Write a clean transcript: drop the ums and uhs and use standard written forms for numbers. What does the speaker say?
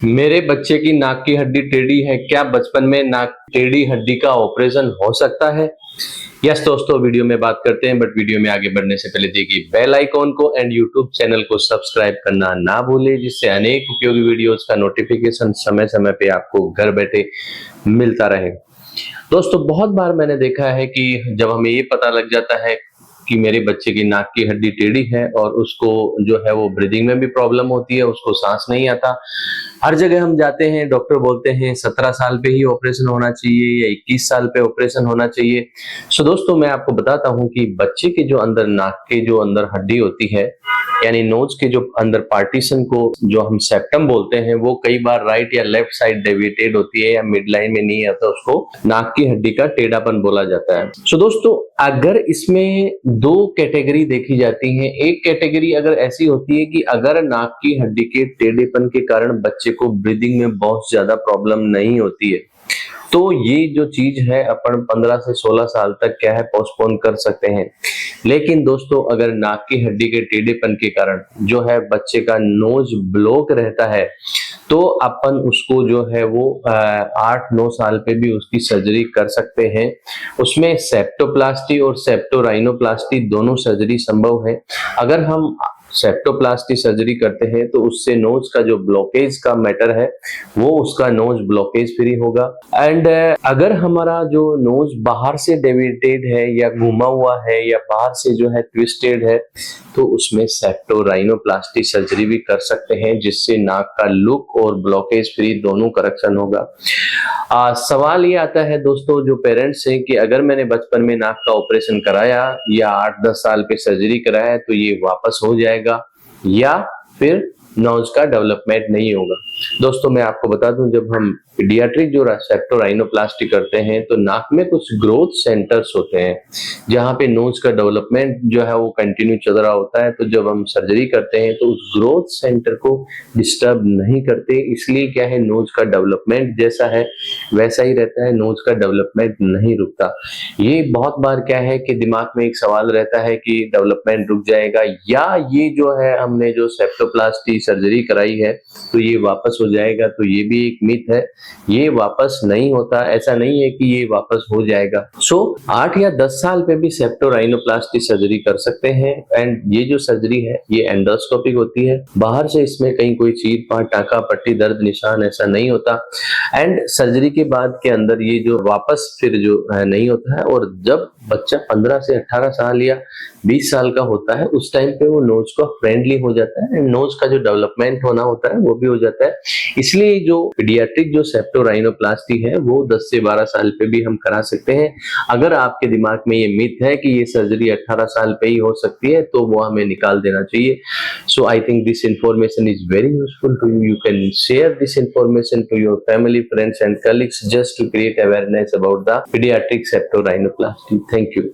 मेरे बच्चे की नाक की हड्डी टेढ़ी है, क्या बचपन में नाक टेढ़ी हड्डी का ऑपरेशन हो सकता है? यस दोस्तों, वीडियो में बात करते हैं, बट वीडियो में आगे बढ़ने से पहले देखिए बेल आइकॉन को एंड यूट्यूब चैनल को सब्सक्राइब करना ना भूले, जिससे अनेक उपयोगी वीडियोस का नोटिफिकेशन समय समय पे आपको घर बैठे मिलता रहे। दोस्तों, बहुत बार मैंने देखा है कि जब हमें ये पता लग जाता है कि मेरे बच्चे की नाक की हड्डी टेढ़ी है और उसको जो है वो ब्रीदिंग में भी प्रॉब्लम होती है, उसको सांस नहीं आता। हर जगह हम जाते हैं, डॉक्टर बोलते हैं 17 साल पे ही ऑपरेशन होना चाहिए या 21 साल पे ऑपरेशन होना चाहिए। सो दोस्तों, मैं आपको बताता हूँ कि बच्चे के जो अंदर नाक के जो अंदर हड्डी होती है, यानी नोज के जो अंदर पार्टीशन को जो हम सेप्टम बोलते हैं, वो कई बार राइट या लेफ्ट साइड डेविएटेड होती है या मिड लाइन में नहीं आता, उसको नाक की हड्डी का टेढ़ापन बोला जाता है। सो दोस्तों, अगर इसमें दो कैटेगरी देखी जाती है। एक कैटेगरी अगर ऐसी होती है कि अगर नाक की हड्डी के टेढ़ेपन के कारण बच्चे को ब्रीदिंग में बहुत ज्यादा प्रॉब्लम नहीं होती है, तो ये जो चीज है अपन 15 से 16 साल तक क्या है पोस्टपोन कर सकते हैं। लेकिन दोस्तों, अगर नाक की हड्डी के टेढ़ेपन के कारण जो है बच्चे का नोज ब्लॉक रहता है, तो अपन उसको जो है वो 8-9 साल पे भी उसकी सर्जरी कर सकते हैं। उसमें सेप्टोप्लास्टी और सेप्टोराइनोप्लास्टी दोनों सर्जरी संभव है। अगर हम सेप्टोप्लास्टी सर्जरी करते हैं तो उससे नोज का जो ब्लॉकेज का मैटर है वो उसका नोज ब्लॉकेज फ्री होगा। एंड अगर हमारा जो नोज बाहर से डेविएटेड है या घुमा हुआ है या बाहर से जो है ट्विस्टेड है, तो उसमें सेप्टोराइनोप्लास्टी सर्जरी भी कर सकते हैं, जिससे नाक का लुक और ब्लॉकेज फ्री दोनों करेक्शन होगा। सवाल ये आता है दोस्तों, जो पेरेंट्स हैं, कि अगर मैंने बचपन में नाक का ऑपरेशन कराया या 8-10 साल पे सर्जरी कराया तो ये वापस हो जाएगा या फिर नोज का डेवलपमेंट नहीं होगा? दोस्तों, मैं आपको बता दूं, जब हम पीडियाट्रिक जो सेप्टोराइनोप्लास्टी करते हैं तो नाक में कुछ ग्रोथ सेंटर्स होते हैं जहां पे नोज का डेवलपमेंट जो है वो कंटिन्यू चल रहा होता है। तो जब हम सर्जरी करते हैं तो उस ग्रोथ सेंटर को डिस्टर्ब नहीं करते, इसलिए क्या है, नोज का डेवलपमेंट जैसा है वैसा ही रहता है, नोज का डेवलपमेंट नहीं रुकता। ये बहुत बार क्या है कि दिमाग में एक सवाल रहता है कि डेवलपमेंट रुक जाएगा या ये जो है हमने जो सेप्टोप्लास्टी सर्जरी कराई है तो ये वापस हो जाएगा। तो ये भी एक मिथ है, ये वापस नहीं होता। ऐसा नहीं है कि ये वापस हो जाएगा। सो 8 या 10 साल पे भी सेप्टोराइनोप्लास्टी सर्जरी कर सकते हैं। एंड ये जो सर्जरी है ये एंडोस्कोपिक होती है, बाहर से इसमें कहीं कोई चीर फाड़, टाका पट्टी, दर्द निशान ऐसा नहीं होता। एंड सर्जरी के बाद के अंदर ये जो वापस फिर जो है नहीं होता है। और जब बच्चा 15 से 18 साल या 20 साल का होता है, उस टाइम पे वो नोज का फ्रेंडली हो जाता है, नोज का जो डेवलपमेंट होना होता है वो भी हो जाता है। इसलिए जो पीडियाट्रिक जो सेप्टोराइनोप्लास्टी है वो 10 से 12 साल पे भी हम करा सकते हैं। अगर आपके दिमाग में ये मिथ है कि ये सर्जरी 18 साल पे ही हो सकती है तो वो हमें निकाल देना चाहिए। So I think this information is very useful to you. You can share this information to your family, friends and colleagues just to create awareness about the pediatric septorhinoplasty. Thank you.